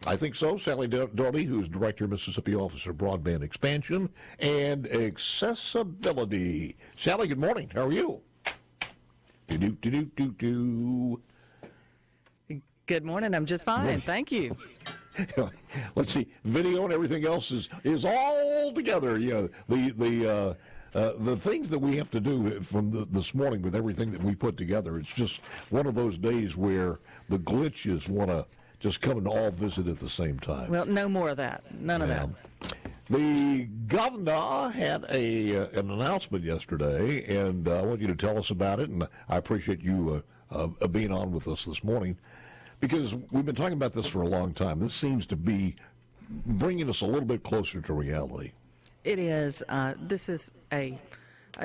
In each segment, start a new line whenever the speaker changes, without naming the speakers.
I think so. Sally Doty, who's Director of Mississippi Office of Broadband Expansion and Accessibility. Sally, good morning. How are you?
Good morning. I'm just fine. Thank you.
Let's see. Video and everything else is all together. You know, the things that we have to do from this morning with everything that we put together. It's just one of those days where the glitches want to just come and all visit at the same time.
Well, no more of that. None of that.
The governor had an announcement yesterday, and I want you to tell us about it, and I appreciate you being on with us this morning, because we've been talking about this for a long time. This seems to be bringing us a little bit closer to reality.
It is.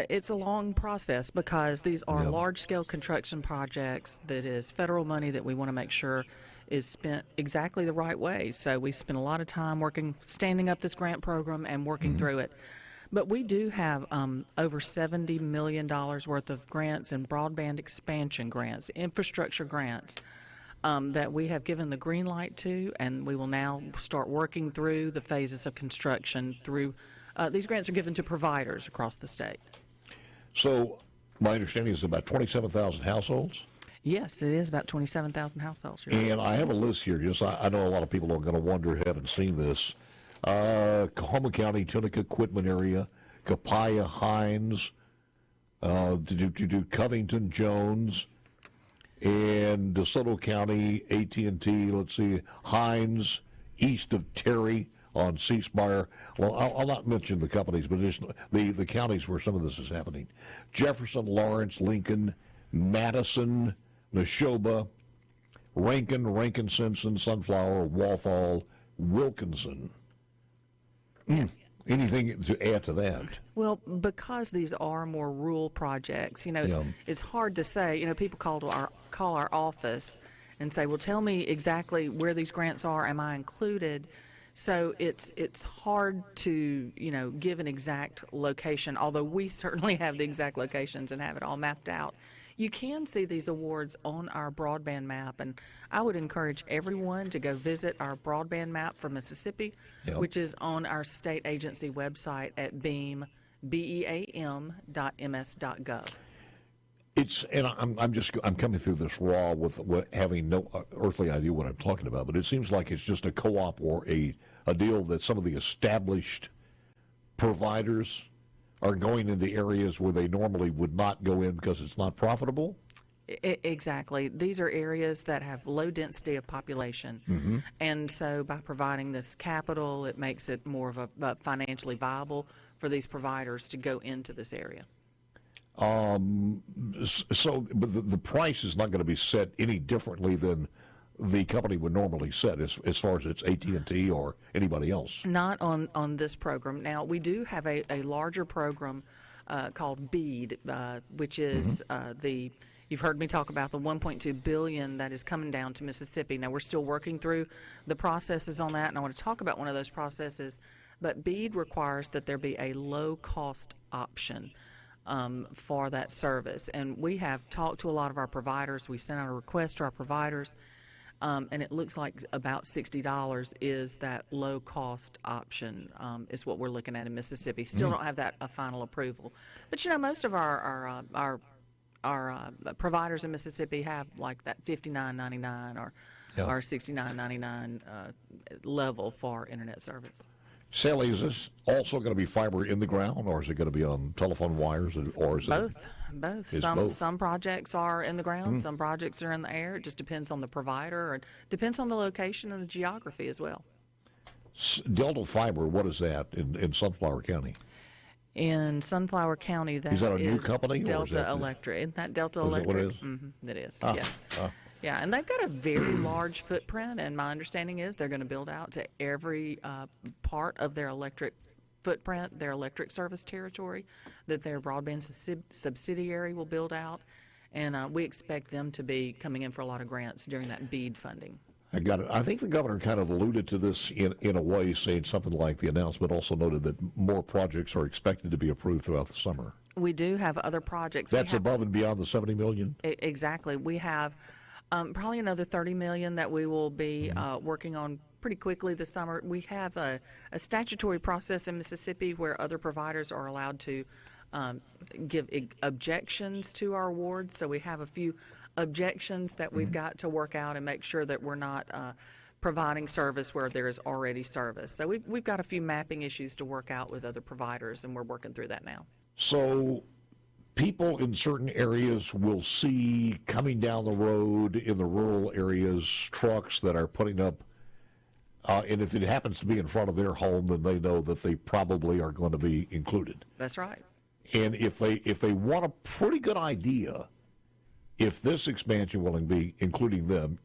It's a long process because these are large-scale construction projects that is federal money that we want to make sure is spent exactly the right way. So we spend a lot of time standing up this grant program and working through it. But we do have over $70 million worth of grants and broadband expansion grants, infrastructure grants, that we have given the green light to, and we will now start working through the phases of construction through. These grants are given to providers across the state.
So my understanding is about 27,000 households?
Yes, it is about 27,000 households.
And I have a list here. Just I know a lot of people are going to wonder, haven't seen this. Coahoma County, Tunica, Quitman area, Copiah, Hines, Covington, Jones, and DeSoto County, AT&T, let's see, Hines, east of Terry on Ceasefire. Well, I'll not mention the companies, but just the counties where some of this is happening. Jefferson, Lawrence, Lincoln, Madison, Neshoba, Rankin, Simpson, Sunflower, Walthall, Wilkinson. Anything to add to that?
Well, because these are more rural projects, it's hard to say. People call our office and say, well, tell me exactly where these grants are. Am I included? So it's hard to, give an exact location, although we certainly have the exact locations and have it all mapped out. You can see these awards on our broadband map, and I would encourage everyone to go visit our broadband map for Mississippi, which is on our state agency website at beam.ms.gov.
I'm coming through this raw with having no earthly idea what I'm talking about, but it seems like it's just a co-op or a deal that some of the established providers are going into areas where they normally would not go in because it's not profitable?
Exactly. These are areas that have low density of population. And so by providing this capital, it makes it more of a financially viable for these providers to go into this area.
So but the price is not going to be set any differently than the company would normally set as far as it's AT&T or anybody else?
Not on this program. Now, we do have a larger program called BEAD, which is you've heard me talk about the $1.2 billion that is coming down to Mississippi. Now, we're still working through the processes on that, and I want to talk about one of those processes. But BEAD requires that there be a low-cost option for that service. And we have talked to a lot of our providers. We sent out a request to our providers. And it looks like about $60 is that low-cost option is what we're looking at in Mississippi. Still don't have that final approval. But, most of our providers in Mississippi have like that $59.99 or $69.99 level for Internet service.
Sally, is this also going to be fiber in the ground, or is it going to be on telephone wires, or is
both? Some projects are in the ground, some projects are in the air. It just depends on the provider, or it depends on the location and the geography as well.
Delta Fiber, what is that in Sunflower County?
In Sunflower County,
is that a new company?
Delta Electric. Isn't that Delta Electric?
Is that what it is?
It is, yes. Yeah, and they've got a very large footprint, and my understanding is they're going to build out to every part of their electric footprint, their electric service territory, that their broadband subsidiary will build out, and we expect them to be coming in for a lot of grants during that BEAD funding.
I got it. I think the governor kind of alluded to this in a way, saying something like the announcement also noted that more projects are expected to be approved throughout the summer.
We do have other projects.
That's above and beyond the $70 million?
Exactly. We have probably another $30 million that we will be working on pretty quickly this summer. We have a statutory process in Mississippi where other providers are allowed to give objections to our awards. So we have a few objections that we've got to work out and make sure that we're not providing service where there is already service. So we've got a few mapping issues to work out with other providers, and we're working through that now.
So people in certain areas will see coming down the road in the rural areas trucks that are putting up, and if it happens to be in front of their home, then they know that they probably are going to be included.
That's right.
And if they want a pretty good idea if this expansion will be including them,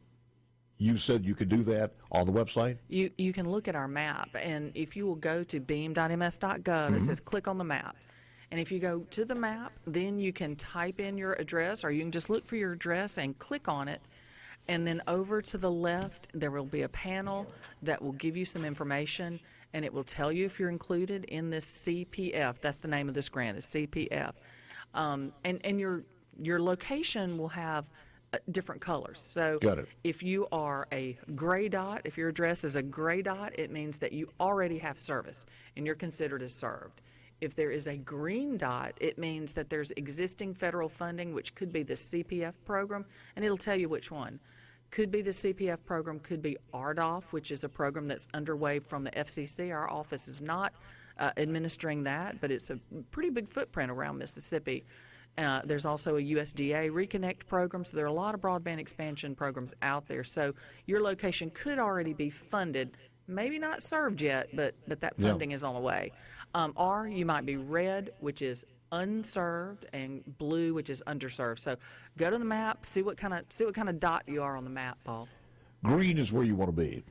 you said you could do that on the website?
You can look at our map, and if you will go to beam.ms.gov, it says click on the map. And if you go to the map, then you can type in your address, or you can just look for your address and click on it. And then over to the left, there will be a panel that will give you some information, and it will tell you if you're included in this CPF. That's the name of this grant, is CPF. And your location will have different colors. So
Got it.
if you are a gray dot, if your address is a gray dot, it means that you already have service and you're considered as served. If there is a green dot, it means that there's existing federal funding, which could be the CPF program, and it'll tell you which one. Could be the CPF program, could be RDOF, which is a program that's underway from the FCC. Our office is not administering that, but it's a pretty big footprint around Mississippi. There's also a USDA Reconnect program, so there are a lot of broadband expansion programs out there. So your location could already be funded, maybe not served yet, but that funding is on the way. Or you might be red, which is unserved, and blue, which is underserved. So go to the map, see what kind of dot you are on the map, Paul.
Green is where you want to be.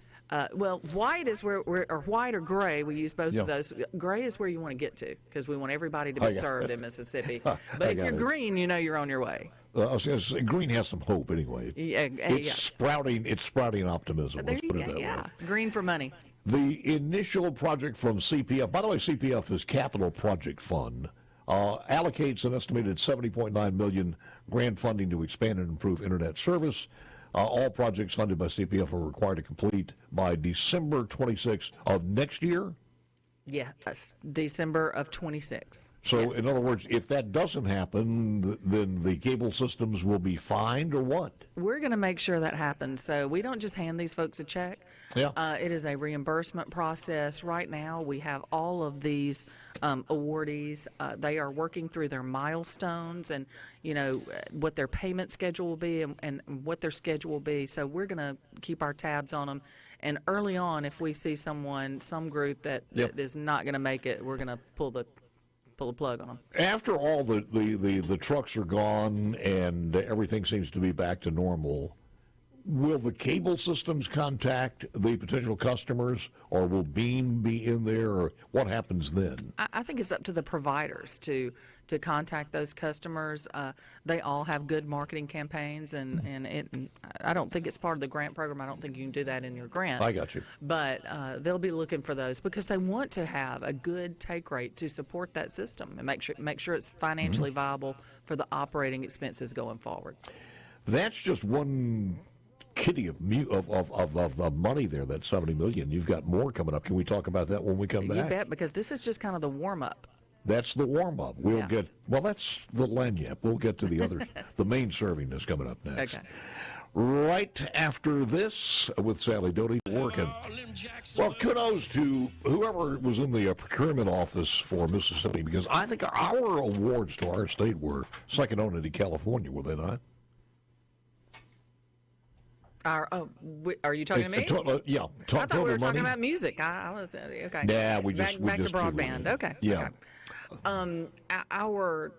Well, white is or white or gray. We use both of those. Gray is where you want to get to because we want everybody to be served in Mississippi. But if you're green, you know you're on your way.
Green has some hope anyway. It's sprouting. It's sprouting optimism. Let's put it that way.
Green for money.
The initial project from CPF. By the way, CPF is Capital Project Fund. Allocates an estimated $70.9 million grant funding to expand and improve internet service. All projects funded by CPF are required to complete by December 26th of next year?
Yes, December of 26.
So, in other words, if that doesn't happen, then the cable systems will be fined or what?
We're going to make sure that happens. So we don't just hand these folks a check. It is a reimbursement process. Right now, we have all of these awardees. They are working through their milestones and, what their payment schedule will be and what their schedule will be. So we're going to keep our tabs on them. And early on, if we see some group that is not going to make it, we're going to pull the plug on them.
After all the trucks are gone and everything seems to be back to normal, will the cable systems contact the potential customers, or will Beam be in there, or what happens then?
I think it's up to the providers to contact those customers. They all have good marketing campaigns, and I don't think it's part of the grant program. I don't think you can do that in your grant.
I got you.
But they'll be looking for those because they want to have a good take rate to support that system and make sure it's financially viable for the operating expenses going forward.
That's just one kitty of money there, that $70 million. You've got more coming up. Can we talk about that when we come back?
You bet, because this is just kind of the warm-up.
That's the warm-up. That's the lanyap. We'll get to the others. The main serving is coming up next.
Okay.
Right after this, with Sally Doty working. Well, kudos to whoever was in the procurement office for Mississippi, because I think our awards to our state were second only to California, were they not?
Are you talking to me?
Yeah.
I thought we were talking about music. I was okay.
Yeah, we just
back to broadband. Okay.
Yeah.
Okay. Our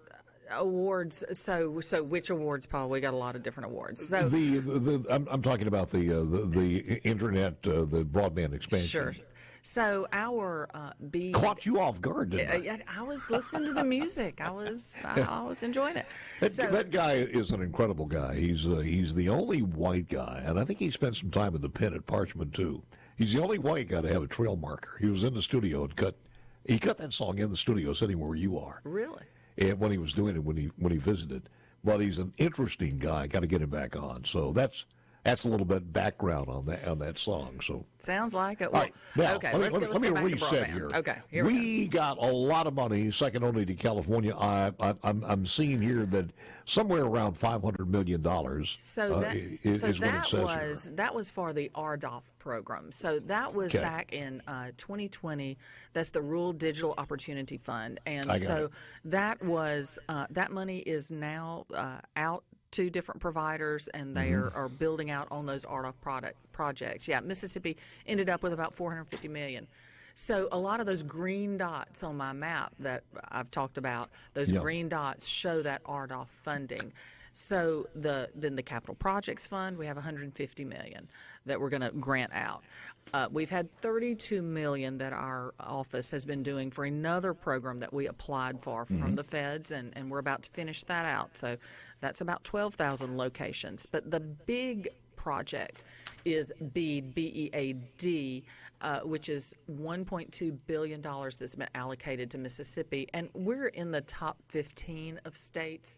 awards. So which awards, Paul? We got a lot of different awards. So
I'm talking about the internet, the broadband expansion.
Sure. So our
caught you off guard, didn't
I was listening to the music. I was enjoying it.
That guy is an incredible guy. He's the only white guy, and I think he spent some time in the pen at Parchment too. He's the only white guy to have a trail marker. He was in the studio and cut that song in the studio, sitting where you are.
Really?
And when he was doing it, when he visited. But he's an interesting guy. Got to get him back on. So that's that's a little bit background on that song. So
Sounds like it.
all
Well,
right, now
okay,
let me
go back to
reset
broadband.
here.
Okay, here we
we got a lot of money, second only to California. I'm seeing here that somewhere around $500 million.
So that,
is
so
what it
that
says here.
that was for the RDOF program. So that was
Okay.
back in 2020. That's the Rural Digital Opportunity Fund, and
I got
so
it.
that was that money is now out to different providers, and they
Mm-hmm.
are building out on those RDOF projects. Yeah, Mississippi ended up with about 450 million. So a lot of those green dots on my map that I've talked about, those
Yeah.
green dots show that RDOF funding. So then the Capital Projects Fund, we have 150 million that we're going to grant out. We've had 32 million that our office has been doing for another program that we applied for from the feds, and we're about to finish that out. So that's about 12,000 locations. But the big project is BEAD, B-E-A-D, which is $1.2 billion that's been allocated to Mississippi. And we're in the top 15 of states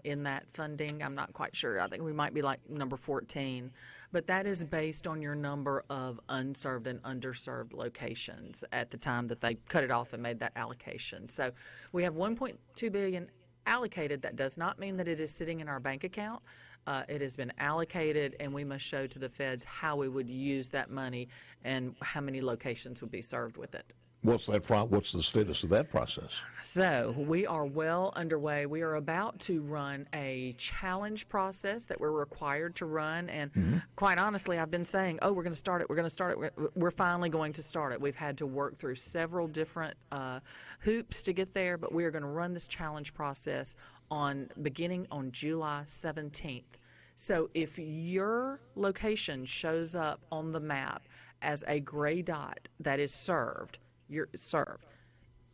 in that funding. I'm not quite sure. I think we might be like number 14. But that is based on your number of unserved and underserved locations at the time that they cut it off and made that allocation. So we have $1.2 billion allocated. That does not mean that it is sitting in our bank account. It has been allocated, and we must show to the feds how we would use that money and how many locations would be served with it.
What's the status of that process?
So we are well underway. We are about to run a challenge process that we're required to run. And quite honestly, I've been saying, we're going to start it. We're going to start it. We're finally going to start it. We've had to work through several different hoops to get there, but we are going to run this challenge process beginning on July 17th. So if your location shows up on the map as a gray dot that is served, you're served.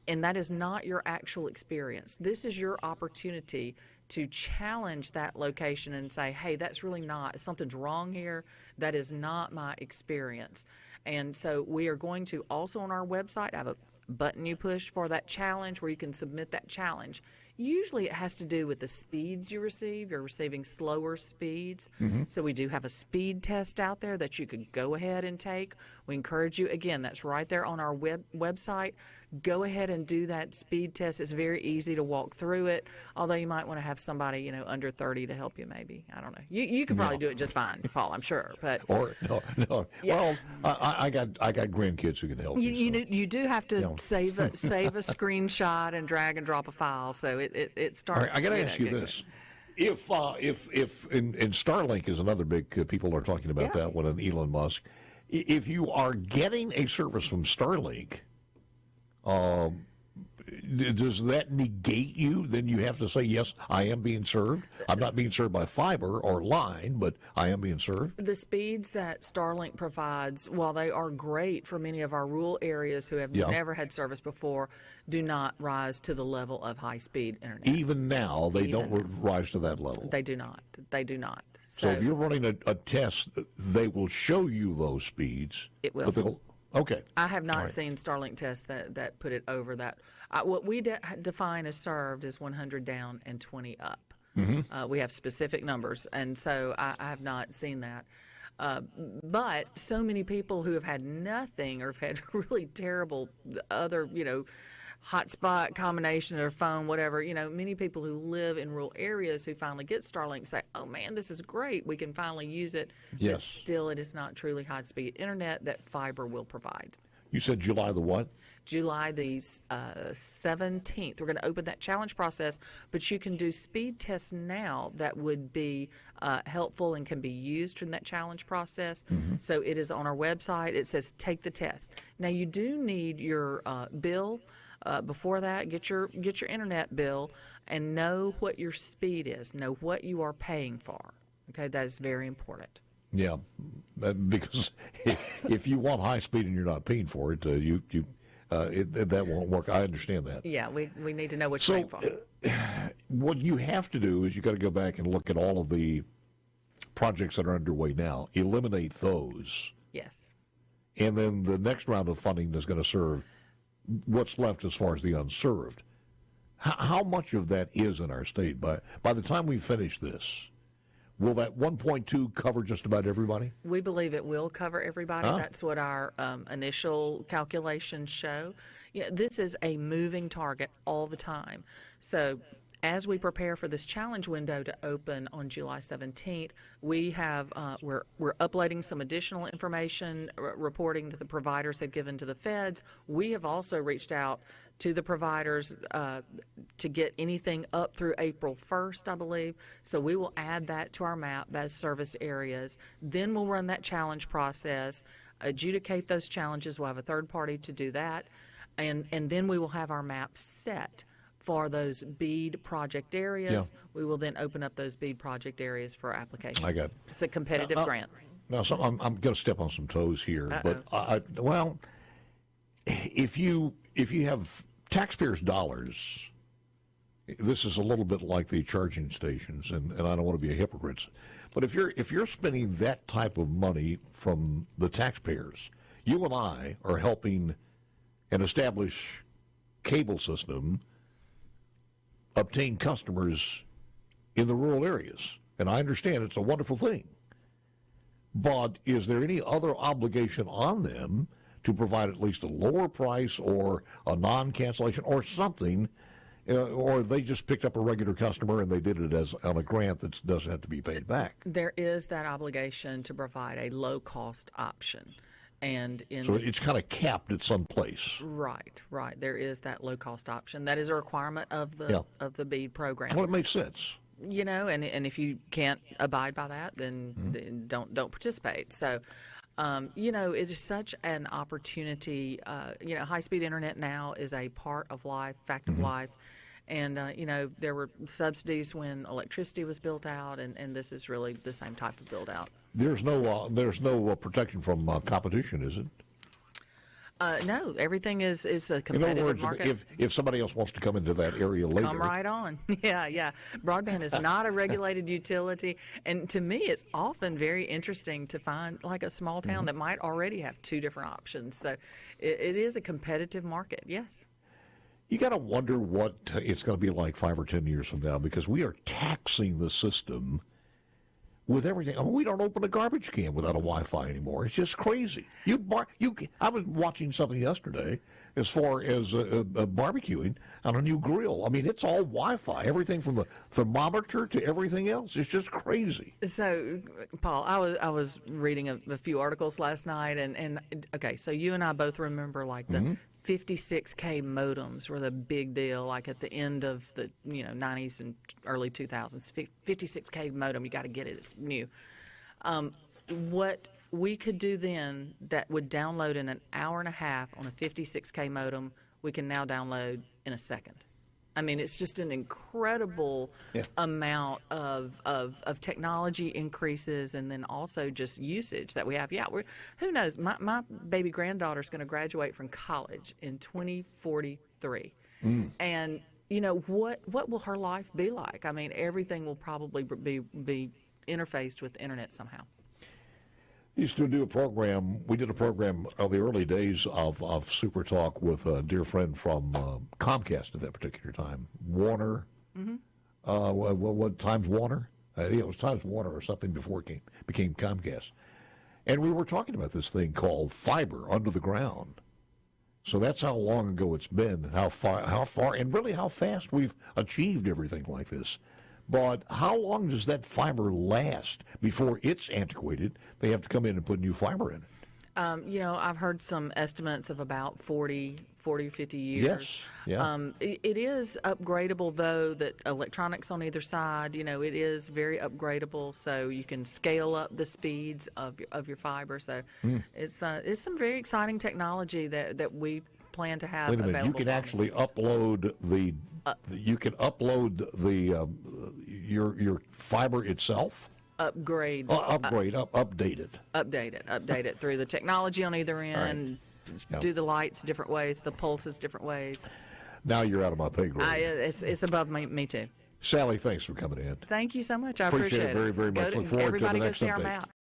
And that is not your actual experience. This is your opportunity to challenge that location and say, hey, that's really not, something's wrong here. That is not my experience. And so we are going to also on our website have a button you push for that challenge where you can submit that challenge. Usually it has to do with the speeds you receive. You're receiving slower speeds. So we do have a speed test out there that you could go ahead and take. We encourage you, again, that's right there on our website. Go ahead and do that speed test. It's very easy to walk through it, although you might want to have somebody, under 30 to help you maybe. I don't know. You could probably do it just fine, Paul, I'm sure. But
No.
Yeah.
Well, I got grandkids who can help me.
you do have to save a screenshot and drag and drop a file, so it starts.
All right, I got to ask you this: if and Starlink is another big people are talking about
Yeah.
that one, and Elon Musk, if you are getting a service from Starlink, does that negate you? Then you have to say, yes, I am being served. I'm not being served by fiber or line, but I am being served.
The speeds that Starlink provides, while they are great for many of our rural areas who have never had service before, do not rise to the level of high-speed internet.
Even now, they don't rise to that level.
They do not. They do not.
So if you're running a test, they will show you those speeds.
It will.
Okay.
I have not seen Starlink tests that put it over that. What we define as served is 100 down and 20 up. We have specific numbers, and so I have not seen that. But so many people who have had nothing or have had really terrible other, hotspot combination of their phone, whatever, many people who live in rural areas who finally get Starlink say, oh man, this is great. We can finally use it.
Yes.
But still, it is not truly high-speed internet that fiber will provide.
You said July the what?
July the 17th. We're going to open that challenge process, but you can do speed tests now that would be helpful and can be used in that challenge process. So it is on our website. It says take the test. Now you do need your bill. Before that, get your internet bill and know what your speed is. Know what you are paying for. Okay, that is very important.
Yeah, because if you want high speed and you're not paying for it, that won't work. I understand that.
Yeah, we need to know what you're paying for.
What you have to do is you got to go back and look at all of the projects that are underway now, eliminate those,
Yes.
and then the next round of funding is going to serve what's left as far as the unserved. How much of that is in our state? By the time we finish this, will that 1.2 cover just about everybody?
We believe it will cover everybody. That's what our initial calculations show. This is a moving target all the time. So as we prepare for this challenge window to open on July 17th, we have we're uploading some additional information, reporting that the providers had given to the feds. We have also reached out to the providers to get anything up through April 1st, I believe. So we will add that to our map, those service areas. Then we'll run that challenge process, adjudicate those challenges. We'll have a third party to do that. And then we will have our map set for those BEAD project areas. Yeah. We will then open up those BEAD project areas for applications.
I got it.
It's a competitive grant.
Now, I'm going to step on some toes here, but if you have taxpayers' dollars, this is a little bit like the charging stations, and I don't want to be a hypocrite, but if you're spending that type of money from the taxpayers, you and I are helping an established cable system obtain customers in the rural areas. And I understand it's a wonderful thing. But is there any other obligation on them to provide at least a lower price or a non-cancellation or something, or they just picked up a regular customer and they did it as on a grant that doesn't have to be paid back?
There is that obligation to provide a low-cost option. And
so it's kind of capped at some place.
Right. There is that low-cost option. That is a requirement of the BEAD program.
Well, it makes sense.
And if you can't abide by that, then don't participate. So, it is such an opportunity. High-speed internet now is a part of life, fact of life. And, there were subsidies when electricity was built out, and this is really the same type of build-out.
There's no protection from competition, is it?
No, everything is a competitive market.
In other words, if somebody else wants to come into that area later.
Come right on. Yeah. Broadband is not a regulated utility. And to me, it's often very interesting to find like a small town that might already have two different options. So it is a competitive market, yes.
You got to wonder what it's going to be like 5 or 10 years from now, because we are taxing the system with everything. I mean, we don't open a garbage can without a Wi-Fi anymore. It's just crazy. I was watching something yesterday as far as barbecuing on a new grill. I mean, it's all Wi-Fi. Everything from the thermometer to everything else. It's just crazy.
So, Paul, I was reading a few articles last night, and okay, so you and I both remember like the 56K modems were the big deal, like at the end of the 90s and early 2000s. 56K modem, you got to get it, it's new. What we could do then that would download in an hour and a half on a 56K modem, we can now download in a second. I mean, it's just an incredible amount of technology increases, and then also just usage that we have. Yeah, who knows? My baby granddaughter's going to graduate from college in 2043. And, what will her life be like? I mean, everything will probably be interfaced with the internet somehow.
Used to do a program. We did a program of the early days of SuperTalk with a dear friend from Comcast at that particular time, Warner. What Times Warner? It was Times Warner or something before it became Comcast. And we were talking about this thing called fiber under the ground. So that's how long ago it's been, how far, and really how fast we've achieved everything like this. But how long does that fiber last before it's antiquated? They have to come in and put new fiber in it.
I've heard some estimates of about 40, 50 years.
Yes, yeah.
It is upgradable, though, that electronics on either side, it is very upgradable, so you can scale up the speeds of your fiber. So it's some very exciting technology that we plan to have available. Wait a minute, you can
actually upload your fiber itself?
Upgrade.
Update it.
Update it through the technology on either end. Right. Do the lights different ways, the pulses different ways.
Now you're out of my pay grade.
It's above me too.
Sally, thanks for coming in.
Thank you so much. I appreciate it.
Very, very much. Look forward to the next update.
Everybody go see our map.